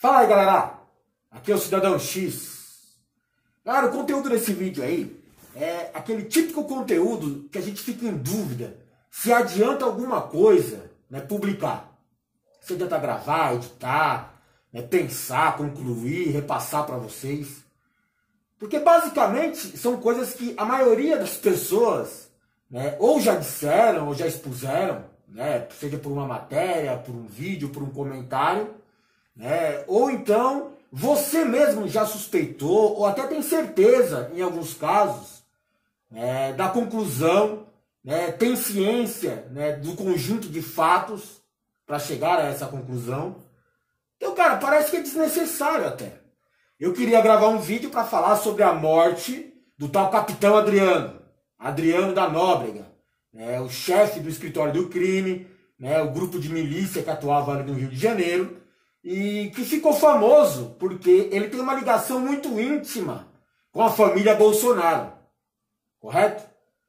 Fala aí, galera, aqui é o Cidadão X. Galera, o conteúdo desse vídeo aí é aquele típico conteúdo que a gente fica em dúvida se adianta alguma coisa, né, publicar. Se adianta gravar, editar, né, pensar, concluir, repassar para vocês. Porque basicamente são coisas que a maioria das pessoas, né, ou já disseram ou já expuseram, né, seja por uma matéria, por um vídeo, por um comentário, né, ou então você mesmo já suspeitou ou até tem certeza, em alguns casos, né, da conclusão, né, tem ciência, né, do conjunto de fatos para chegar a essa conclusão. Então, cara, parece que é desnecessário até. Eu queria gravar um vídeo para falar sobre a morte do tal Capitão Adriano, Adriano da Nóbrega, né, o chefe do escritório do crime, né, o grupo de milícia que atuava ali no Rio de Janeiro, e que ficou famoso porque ele tem uma ligação muito íntima com a família Bolsonaro, correto?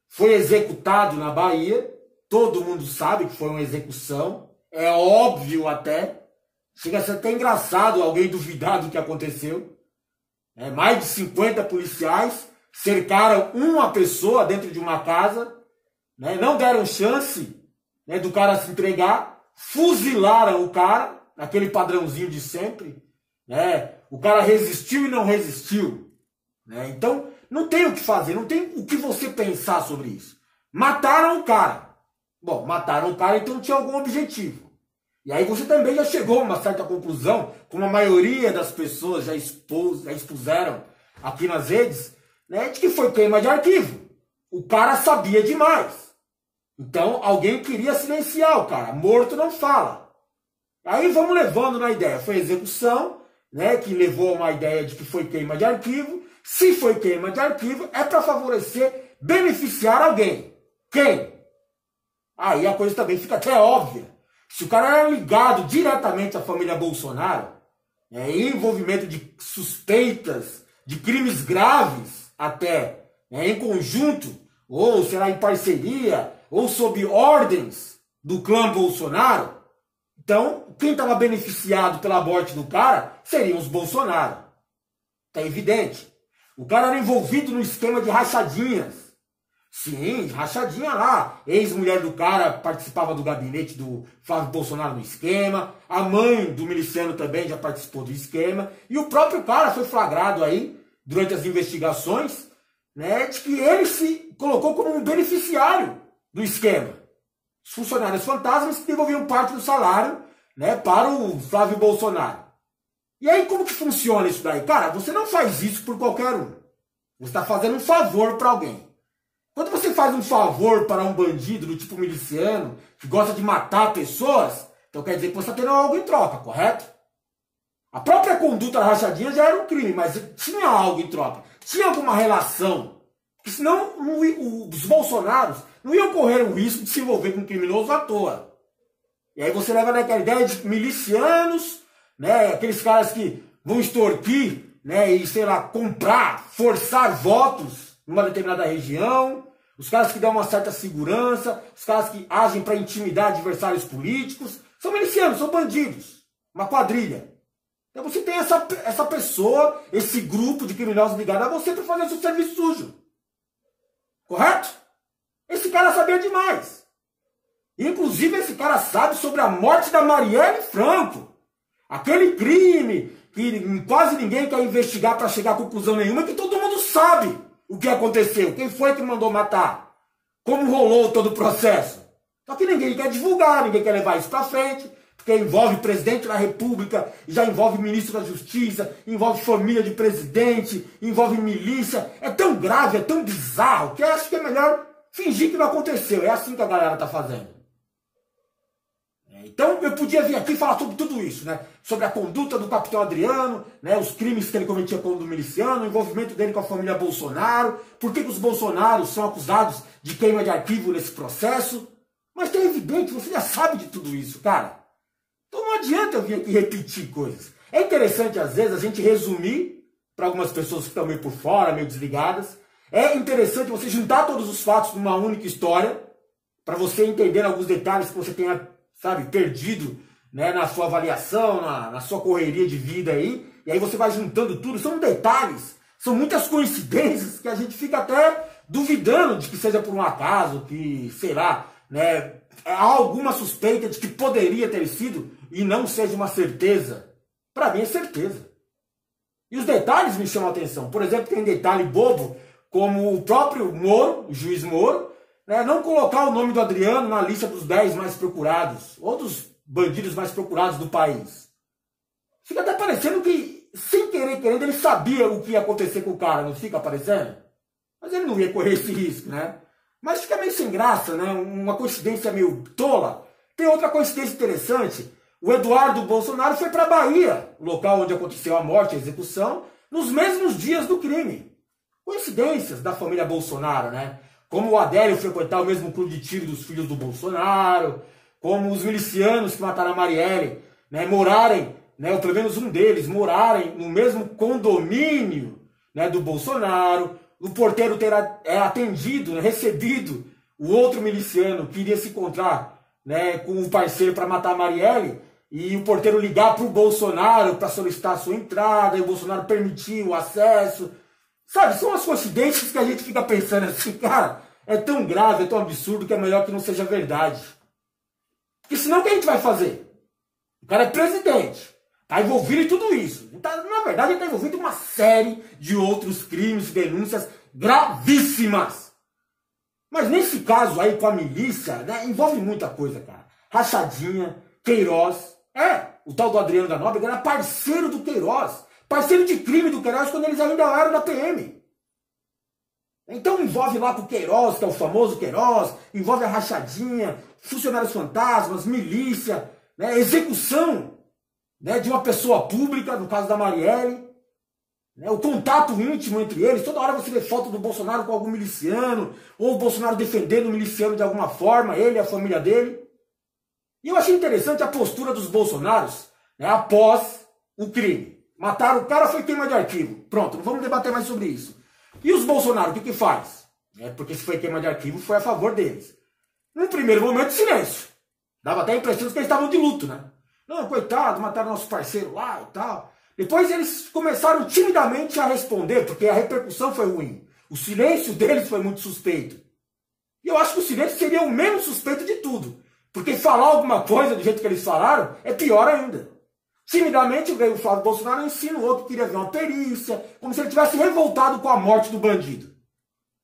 Foi executado na Bahia, todo mundo sabe que foi uma execução, é óbvio até, chega a ser até engraçado alguém duvidar do que aconteceu. Mais de 50 policiais cercaram uma pessoa dentro de uma casa, né, não deram chance, né, do cara se entregar, fuzilaram o cara, naquele padrãozinho de sempre, né? O cara resistiu e não resistiu, né? Então não tem o que fazer, não tem o que você pensar sobre isso. Mataram o cara. Bom, mataram o cara, então tinha algum objetivo. E aí você também já chegou a uma certa conclusão, como a maioria das pessoas já expuseram aqui nas redes, né, de que foi queima de arquivo. O cara sabia demais. Então alguém queria silenciar o cara. Morto não fala. Aí vamos levando na ideia. Foi execução, né, que levou a uma ideia de que foi queima de arquivo. Se foi queima de arquivo, é para favorecer, beneficiar alguém. Quem? Aí a coisa também fica até óbvia. Se o cara era ligado diretamente à família Bolsonaro, né, em envolvimento de suspeitas, de crimes graves até, né, em conjunto, ou será em parceria, ou sob ordens do clã Bolsonaro, então quem estava beneficiado pela morte do cara seriam os Bolsonaro. Tá evidente. O cara era envolvido no esquema de rachadinhas. Sim, rachadinha lá. Ex-mulher do cara participava do gabinete do Flávio Bolsonaro no esquema. A mãe do miliciano também já participou do esquema. E o próprio cara foi flagrado aí, durante as investigações, né, de que ele se colocou como um beneficiário do esquema. Os funcionários fantasmas que devolviam parte do salário, né, para o Flávio Bolsonaro. E aí como que funciona isso daí? Cara, você não faz isso por qualquer um. Você está fazendo um favor para alguém. Quando você faz um favor para um bandido do tipo miliciano, que gosta de matar pessoas, então quer dizer que você está tendo algo em troca, correto? A própria conduta da rachadinha já era um crime, mas tinha algo em troca. Tinha alguma relação. Porque senão os bolsonaros não iam correr o risco de se envolver com um criminoso à toa. E aí você leva naquela ideia de milicianos, né, aqueles caras que vão extorquir, né, e, sei lá, comprar, forçar votos numa determinada região, os caras que dão uma certa segurança, os caras que agem para intimidar adversários políticos, são milicianos, são bandidos, uma quadrilha. Então você tem essa pessoa, esse grupo de criminosos ligados a você para fazer seu serviço sujo. Correto? Esse cara sabia demais. Inclusive esse cara sabe sobre a morte da Marielle Franco. Aquele crime que quase ninguém quer investigar para chegar a conclusão nenhuma, que todo mundo sabe o que aconteceu, quem foi que mandou matar, como rolou todo o processo. Só que ninguém quer divulgar, ninguém quer levar isso para frente, porque envolve presidente da República, já envolve ministro da Justiça, envolve família de presidente, envolve milícia. É tão grave, é tão bizarro, que eu acho que é melhor fingir que não aconteceu. É assim que a galera tá fazendo. Então eu podia vir aqui falar sobre tudo isso, né? Sobre a conduta do Capitão Adriano, né? Os crimes que ele cometia contra o miliciano, o envolvimento dele com a família Bolsonaro, por que os Bolsonaros são acusados de queima de arquivo nesse processo. Mas é evidente, você já sabe de tudo isso, cara. Então não adianta eu vir aqui repetir coisas. É interessante, às vezes, a gente resumir para algumas pessoas que estão meio por fora, meio desligadas. É interessante você juntar todos os fatos numa única história, para você entender alguns detalhes que você tenha, sabe, perdido né, na sua avaliação, na sua correria de vida aí, e aí você vai juntando tudo, são detalhes, são muitas coincidências que a gente fica até duvidando de que seja por um acaso, que, sei lá, né, há alguma suspeita de que poderia ter sido e não seja uma certeza. Para mim é certeza. E os detalhes me chamam a atenção. Por exemplo, tem detalhe bobo, como o próprio Moro, o juiz Moro, né, não colocar o nome do Adriano na lista dos 10 mais procurados, ou dos bandidos mais procurados do país. Fica até parecendo que, sem querer, querendo, ele sabia o que ia acontecer com o cara, não fica parecendo? Mas ele não ia correr esse risco, né? Mas fica meio sem graça, né? Uma coincidência meio tola. Tem outra coincidência interessante. O Eduardo Bolsonaro foi para a Bahia, o local onde aconteceu a morte e a execução, nos mesmos dias do crime. Coincidências da família Bolsonaro, né? Como o Adélio frequentar o mesmo clube de tiro dos filhos do Bolsonaro, como os milicianos que mataram a Marielle, né, morarem, né, ou pelo menos um deles, morarem no mesmo condomínio, né, do Bolsonaro, o porteiro ter atendido, né, recebido o outro miliciano que iria se encontrar, né, com o parceiro para matar a Marielle, e o porteiro ligar para o Bolsonaro para solicitar a sua entrada, e o Bolsonaro permitir o acesso. Sabe, são as coincidências que a gente fica pensando assim, cara, é tão grave, é tão absurdo que é melhor que não seja verdade. Porque senão o que a gente vai fazer? O cara é presidente, está envolvido em tudo isso. Na verdade, ele está envolvido em uma série de outros crimes, denúncias gravíssimas. Mas nesse caso aí com a milícia, né, envolve muita coisa, cara. Rachadinha, Queiroz. O tal do Adriano da Nóbrega era parceiro do Queiroz. Parceiro de crime do Queiroz quando eles ainda eram da PM. Então envolve lá com o Queiroz, que é o famoso Queiroz, envolve a rachadinha, funcionários fantasmas, milícia, né, execução, né, de uma pessoa pública, no caso da Marielle, né, o contato íntimo entre eles. Toda hora você vê foto do Bolsonaro com algum miliciano, ou o Bolsonaro defendendo o miliciano de alguma forma, ele e a família dele. E eu achei interessante a postura dos Bolsonaros, né, após o crime. Mataram o cara, foi queima de arquivo. Pronto, não vamos debater mais sobre isso. E os Bolsonaro, o que faz? Porque se foi queima de arquivo, foi a favor deles. Num primeiro momento, silêncio. Dava até a impressão de que eles estavam de luto, né? Não, coitado, mataram nosso parceiro lá e tal. Depois eles começaram timidamente a responder, porque a repercussão foi ruim. O silêncio deles foi muito suspeito. E eu acho que o silêncio seria o menos suspeito de tudo. Porque falar alguma coisa do jeito que eles falaram é pior ainda. Timidamente veio o Flávio Bolsonaro e ensina o outro que queria ver uma perícia, como se ele tivesse revoltado com a morte do bandido.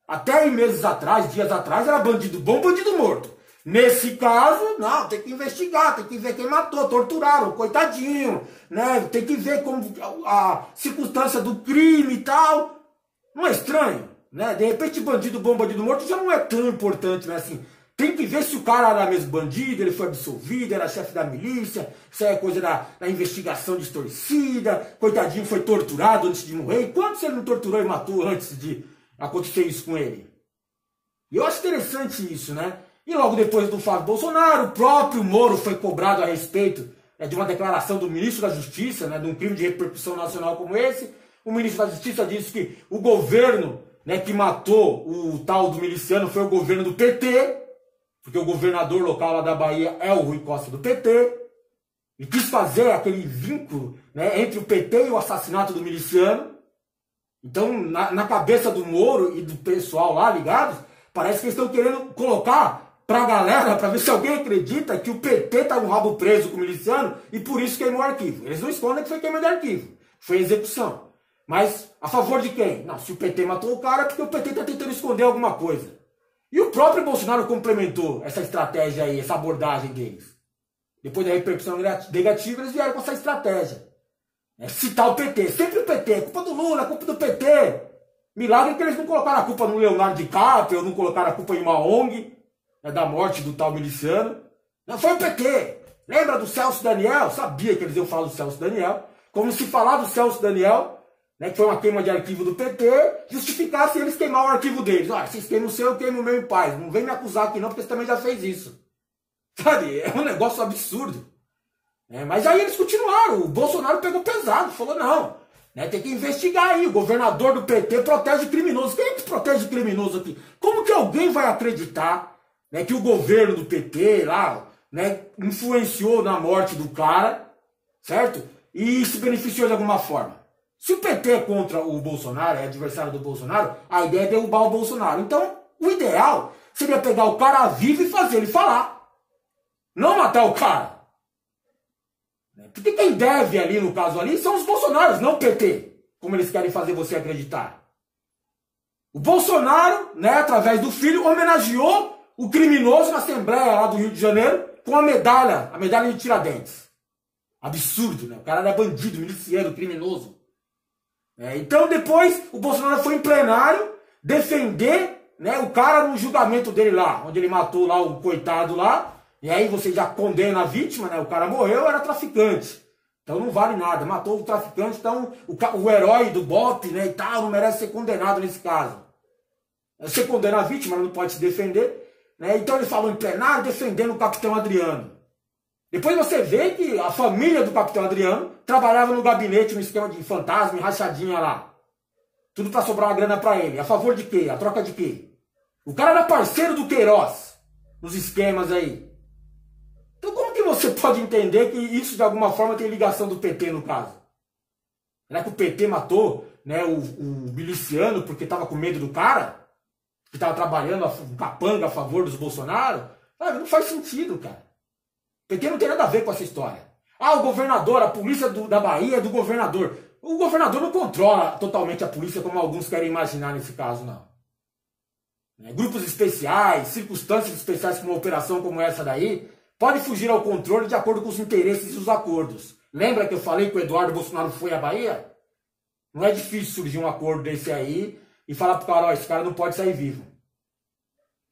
Até aí meses atrás, dias atrás, era bandido bom, bandido morto. Nesse caso, não, tem que investigar, tem que ver quem matou, torturaram, coitadinho, né? Tem que ver como a circunstância do crime e tal. Não é estranho, né? De repente, bandido bom, bandido morto já não é tão importante, né? Assim, tem que ver se o cara era mesmo bandido, ele foi absolvido, era chefe da milícia, isso é coisa da investigação distorcida, coitadinho foi torturado antes de morrer. E quantos ele não torturou e matou antes de acontecer isso com ele? E eu acho interessante isso, né? E logo depois do Flávio Bolsonaro, o próprio Moro foi cobrado a respeito de uma declaração do ministro da Justiça, né, de um crime de repercussão nacional como esse. O ministro da Justiça disse que o governo, né, que matou o tal do miliciano foi o governo do PT, porque o governador local lá da Bahia é o Rui Costa do PT, e quis fazer aquele vínculo, né, entre o PT e o assassinato do miliciano. Então, na cabeça do Moro e do pessoal lá ligados, parece que eles estão querendo colocar pra galera, pra ver se alguém acredita que o PT tá no rabo preso com o miliciano e por isso queimou o arquivo. Eles não escondem que foi queima de arquivo, foi execução. Mas a favor de quem? Não, se o PT matou o cara é porque o PT tá tentando esconder alguma coisa. E o próprio Bolsonaro complementou essa estratégia aí, essa abordagem deles. Depois da repercussão negativa, eles vieram com essa estratégia. Citar o PT, sempre o PT, culpa do Lula, culpa do PT. Milagre que eles não colocaram a culpa no Leonardo DiCaprio, ou não colocaram a culpa em uma ONG, da morte do tal miliciano. Não foi o PT. Lembra do Celso Daniel? Sabia que eles iam falar do Celso Daniel. Como se falar do Celso Daniel, né, que foi uma queima de arquivo do PT, justificasse eles queimar o arquivo deles. Olha, vocês queimam o seu, eu queimo o meu em paz. Não vem me acusar aqui não, porque você também já fez isso. Sabe? É um negócio absurdo. Mas aí eles continuaram. O Bolsonaro pegou pesado, falou não. Tem que investigar aí. O governador do PT protege criminosos. Quem é que protege criminoso aqui? Como que alguém vai acreditar, que o governo do PT, lá, né, influenciou na morte do cara, certo? E se beneficiou de alguma forma. Se o PT é contra o Bolsonaro, é adversário do Bolsonaro, a ideia é derrubar o Bolsonaro. Então, o ideal seria pegar o cara vivo e fazer ele falar. Não matar o cara. Porque quem deve ali, no caso ali, são os bolsonaros, não o PT. Como eles querem fazer você acreditar. O Bolsonaro, né, através do filho, homenageou o criminoso na Assembleia lá do Rio de Janeiro com a medalha de Tiradentes. Absurdo, né? O cara era bandido, miliciano, criminoso. Então depois o Bolsonaro foi em plenário defender, né, o cara no julgamento dele lá, onde ele matou lá o coitado lá. E aí você já condena a vítima, né? O cara morreu, era traficante. Então não vale nada. Matou o traficante, então o herói do BOPE, né, e tal, não merece ser condenado nesse caso. Você condena a vítima, ela não pode se defender. Né? Então ele falou em plenário defendendo o capitão Adriano. Depois você vê que a família do capitão Adriano trabalhava no gabinete, no esquema de fantasma e rachadinha lá. Tudo para sobrar uma grana para ele. A favor de quê? A troca de quê? O cara era parceiro do Queiroz nos esquemas aí. Então como que você pode entender que isso de alguma forma tem ligação do PT no caso? Será que o PT matou, né, o miliciano porque estava com medo do cara? Que estava trabalhando um capanga a favor dos Bolsonaro? Não faz sentido, cara. O PT não tem nada a ver com essa história. O governador, a polícia da Bahia é do governador. O governador não controla totalmente a polícia como alguns querem imaginar nesse caso, não. Grupos especiais, circunstâncias especiais como uma operação como essa daí, pode fugir ao controle de acordo com os interesses e os acordos. Lembra que eu falei que o Eduardo Bolsonaro foi à Bahia? Não é difícil surgir um acordo desse aí e falar pro cara, esse cara não pode sair vivo.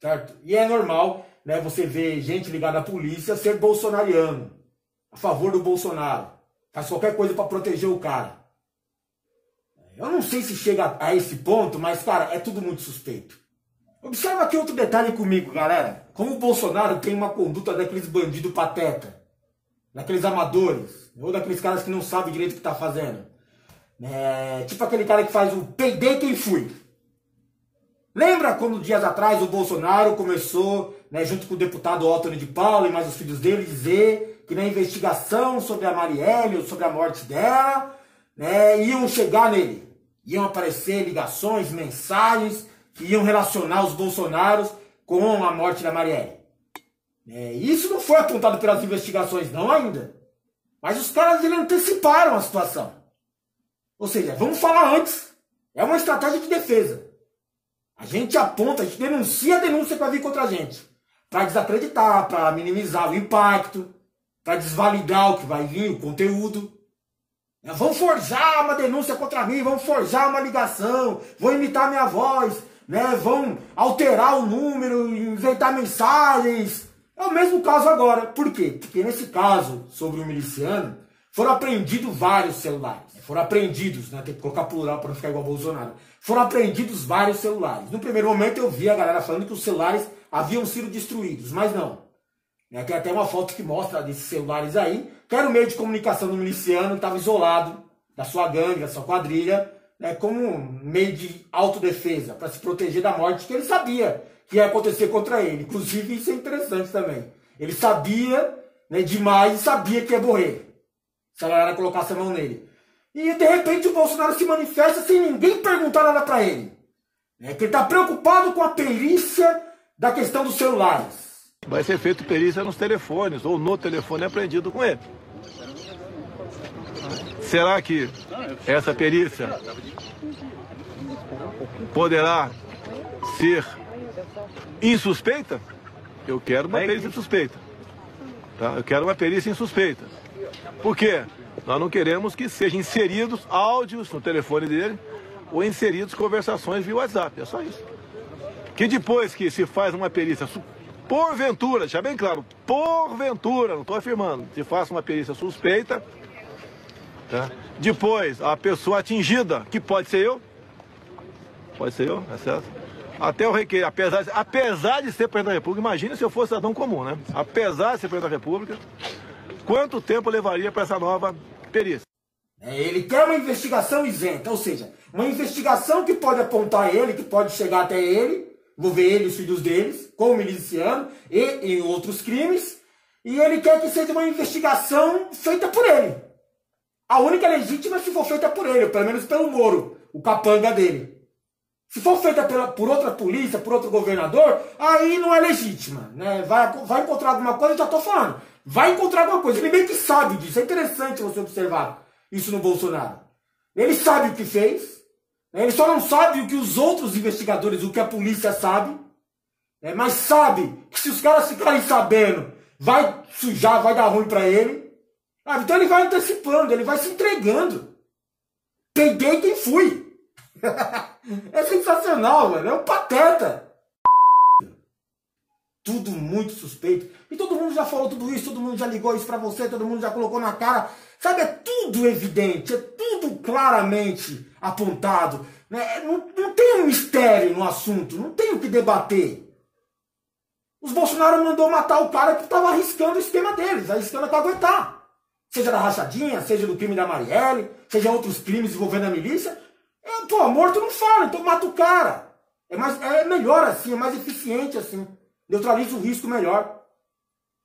Certo? E é normal, né, você ver gente ligada à polícia ser bolsonariano, a favor do Bolsonaro. Faz qualquer coisa para proteger o cara. Eu não sei se chega a esse ponto, mas, cara, é tudo muito suspeito. Observa aqui outro detalhe comigo, galera. Como o Bolsonaro tem uma conduta daqueles bandidos pateta, daqueles amadores, ou daqueles caras que não sabem direito o que tá fazendo. Tipo aquele cara que faz o peidei quem fui. Lembra quando dias atrás o Bolsonaro começou, né, junto com o deputado Ottoni de Paula e mais os filhos dele, dizer que na investigação sobre a Marielle, ou sobre a morte dela, né, iam chegar nele. Iam aparecer ligações, mensagens que iam relacionar os Bolsonaros com a morte da Marielle. Isso não foi apontado pelas investigações, não ainda. Mas os caras anteciparam a situação. Ou seja, vamos falar antes. É uma estratégia de defesa. A gente aponta, a gente denuncia a denúncia que vai vir contra a gente. Para desacreditar, para minimizar o impacto, para desvalidar o que vai vir, o conteúdo. Vão forjar uma denúncia contra mim, vão forjar uma ligação, vão imitar minha voz, né? Vão alterar o número, inventar mensagens. É o mesmo caso agora. Por quê? Porque nesse caso, sobre o miliciano, foram apreendidos vários celulares. Foram apreendidos, né? Tem que colocar plural para não ficar igual ao Bolsonaro. Foram apreendidos vários celulares. No primeiro momento eu vi a galera falando que os celulares haviam sido destruídos, mas não. Tem até uma foto que mostra desses celulares aí, que era o meio de comunicação do miliciano, que estava isolado da sua gangue, da sua quadrilha, né, como um meio de autodefesa, para se proteger da morte que ele sabia que ia acontecer contra ele. Inclusive, isso é interessante também. Ele sabia, né, demais e sabia que ia morrer, se a galera colocasse a mão nele. E, de repente, o Bolsonaro se manifesta sem ninguém perguntar nada para ele. Que ele está preocupado com a perícia da questão dos celulares. Vai ser feito perícia nos telefones, ou no telefone apreendido com ele. Será que essa perícia poderá ser insuspeita? Eu quero uma perícia insuspeita. Tá? Eu quero uma perícia insuspeita. Por quê? Nós não queremos que sejam inseridos áudios no telefone dele ou inseridos conversações via WhatsApp. É só isso. Que depois que se faz uma perícia, porventura, deixa bem claro, porventura, não estou afirmando, se faça uma perícia suspeita, tá? Depois a pessoa atingida, que pode ser eu, é certo? Até o requerer, apesar de ser presidente da República, imagine se eu fosse cidadão comum, né? Apesar de ser presidente da República, quanto tempo levaria para essa nova perícia? Ele quer uma investigação isenta, ou seja, uma investigação que pode apontar ele, que pode chegar até ele, envolver ele e os filhos deles, como miliciano e em outros crimes, E ele quer que seja uma investigação feita por ele. A única legítima é se for feita por ele, pelo menos pelo Moro, o capanga dele. Se for feita por outra polícia, por outro governador, aí não é legítima. Né? Vai encontrar alguma coisa, eu já estou falando. Vai encontrar alguma coisa. Ele meio que sabe disso. É interessante você observar isso no Bolsonaro. Ele sabe o que fez. Ele só não sabe o que os outros investigadores, o que a polícia sabe. Mas sabe que se os caras ficarem sabendo, vai sujar, vai dar ruim para ele. Então ele vai antecipando, ele vai se entregando. Peguei quem fui. É sensacional, mano. É um pateta. Tudo muito suspeito. E todo mundo já falou tudo isso, todo mundo já ligou isso pra você, todo mundo já colocou na cara. Sabe, é tudo evidente, é tudo claramente apontado. Né? Não tem um mistério no assunto, não tem o que debater. Os Bolsonaro mandou matar o cara que estava arriscando o esquema deles, arriscando para aguentar. Seja da rachadinha, seja do crime da Marielle, seja outros crimes envolvendo a milícia. Morto não fala, então mata o cara. É melhor assim, é mais eficiente assim. Neutraliza o risco melhor.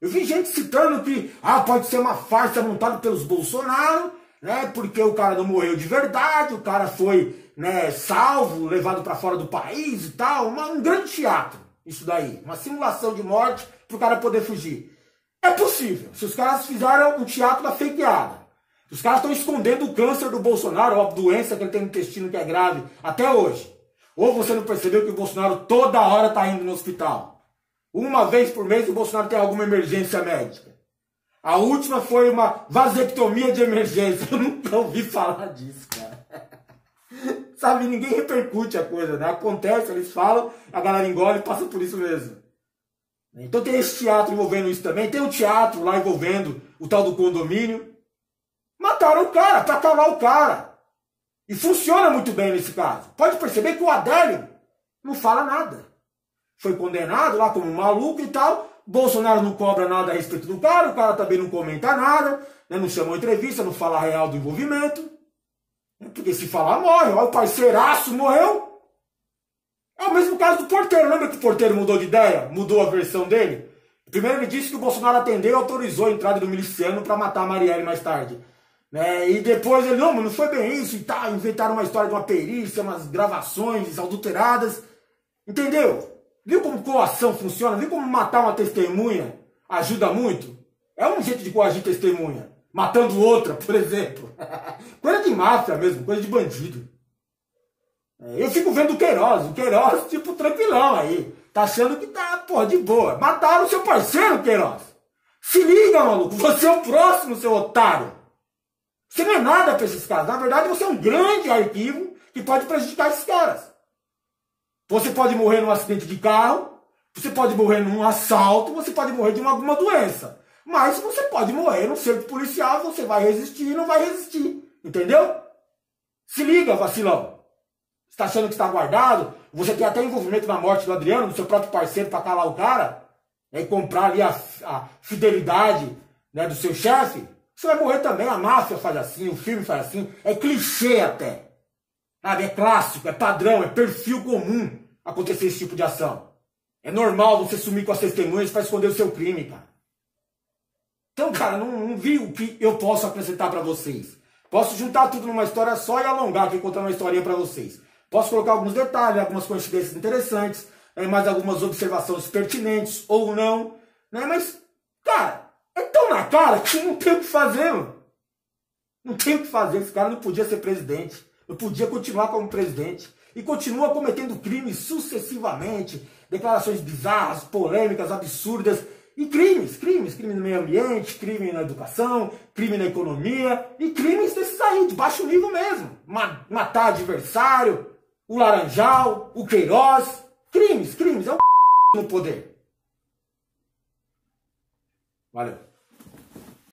Eu vi gente citando que pode ser uma farsa montada pelos Bolsonaro, né? Porque o cara não morreu de verdade, o cara foi, né, salvo, levado para fora do país e tal. Um grande teatro, isso daí. Uma simulação de morte para o cara poder fugir. É possível, se os caras fizeram um teatro da fakeada. Os caras estão escondendo o câncer do Bolsonaro, a doença que ele tem no intestino que é grave, até hoje. Ou você não percebeu que o Bolsonaro toda hora está indo no hospital? Uma vez por mês o Bolsonaro tem alguma emergência médica. A última foi uma vasectomia de emergência. Eu nunca ouvi falar disso, cara. Sabe, ninguém repercute a coisa, né? Acontece, eles falam, a galera engole e passa por isso mesmo. Então tem esse teatro envolvendo isso também. Tem um teatro lá envolvendo o tal do condomínio. Mataram o cara, pra calar o cara. E funciona muito bem nesse caso. Pode perceber que o Adélio não fala nada. Foi condenado lá como um maluco e tal. Bolsonaro não cobra nada a respeito do cara. O cara também não comenta nada. Né? Não chamou entrevista, não fala a real do envolvimento. Porque se falar, morre. Olha, o parceiraço morreu. É o mesmo caso do Porteiro. Lembra que o Porteiro mudou de ideia? Mudou a versão dele? Primeiro ele disse que o Bolsonaro atendeu e autorizou a entrada do miliciano para matar a Marielle mais tarde. E depois ele, não foi bem isso e tal, inventaram uma história de uma perícia, umas gravações adulteradas, entendeu? Viu como coação funciona? Viu como matar uma testemunha ajuda muito? É um jeito de coagir testemunha, matando outra, por exemplo. Coisa de máfia mesmo, coisa de bandido. Eu fico vendo o Queiroz, tipo, tranquilão aí, tá achando que tá, de boa. Mataram o seu parceiro, Queiroz. Se liga, maluco, você é o próximo, seu otário. Você não é nada para esses caras. Na verdade, você é um grande arquivo que pode prejudicar esses caras. Você pode morrer num acidente de carro, você pode morrer num assalto, você pode morrer de alguma doença. Mas você pode morrer num cerco policial, você vai resistir e não vai resistir. Entendeu? Se liga, vacilão. Você está achando que está guardado? Você tem até envolvimento na morte do Adriano, do seu próprio parceiro, para calar o cara? E comprar ali a fidelidade, né, do seu chefe? Você vai morrer também, a máfia faz assim, o filme faz assim, é clichê até. Sabe? É clássico, é padrão, é perfil comum acontecer esse tipo de ação. É normal você sumir com as testemunhas para esconder o seu crime, cara. Então, cara, não vi o que eu posso acrescentar para vocês. Posso juntar tudo numa história só e alongar aqui contando uma historinha para vocês. Posso colocar alguns detalhes, algumas coincidências interessantes, mais algumas observações pertinentes ou não, né? Mas, cara, é tão na cara que não tem o que fazer, mano. Não tem o que fazer. Esse cara não podia ser presidente. Não podia continuar como presidente. E continua cometendo crimes sucessivamente. Declarações bizarras, polêmicas, absurdas. E crimes. Crime no meio ambiente, crime na educação, crime na economia. E crimes desses aí, de baixo nível mesmo. Matar adversário, o Laranjal, o Queiroz. Crimes. É um no poder. Valeu.